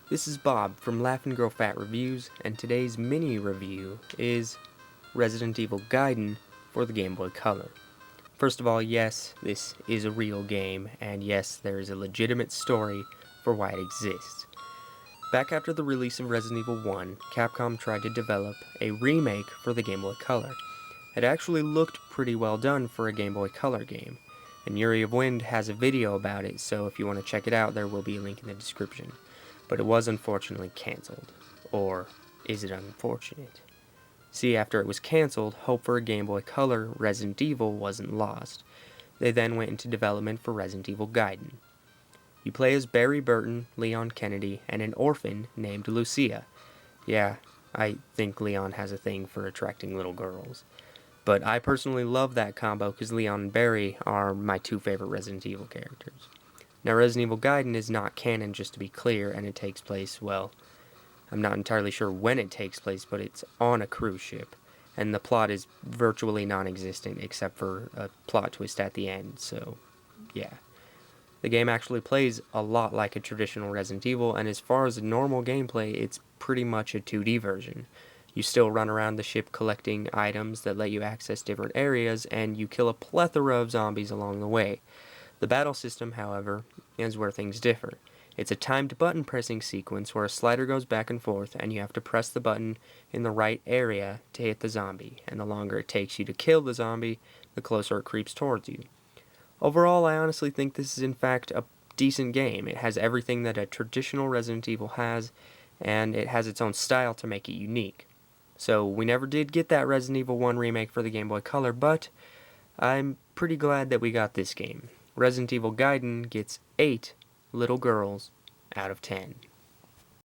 This is Bob from Laugh and Grow Fat Reviews, and today's mini review is Resident Evil Gaiden for the Game Boy Color. First of all, yes, this is a real game, and yes, there is a legitimate story for why it exists. Back after the release of Resident Evil 1, Capcom tried to develop a remake for the Game Boy Color. It actually looked pretty well done for a Game Boy Color game, and Yuriofwind has a video about it, so if you want to check it out, there will be a link in the description. But it was unfortunately cancelled. Or is it unfortunate? See, after it was cancelled, hope for a Game Boy Color Resident Evil wasn't lost. They then went into development for Resident Evil Gaiden. You play as Barry Burton, Leon Kennedy, and an orphan named Lucia. Yeah, I think Leon has a thing for attracting little girls. But I personally love that combo because Leon and Barry are my two favorite Resident Evil characters. Now, Resident Evil Gaiden is not canon, just to be clear, and it takes place, well, I'm not entirely sure when it takes place, but it's on a cruise ship, and the plot is virtually non-existent except for a plot twist at the end, so yeah. The game actually plays a lot like a traditional Resident Evil, and as far as normal gameplay, it's pretty much a 2D version. You still run around the ship collecting items that let you access different areas, and you kill a plethora of zombies along the way. The battle system, however, is where things differ. It's a timed button pressing sequence where a slider goes back and forth and you have to press the button in the right area to hit the zombie, and the longer it takes you to kill the zombie, the closer it creeps towards you. Overall, I honestly think this is in fact a decent game. It has everything that a traditional Resident Evil has, and it has its own style to make it unique. So we never did get that Resident Evil 1 remake for the Game Boy Color, but I'm pretty glad that we got this game. Resident Evil Gaiden gets 8 little girls out of 10.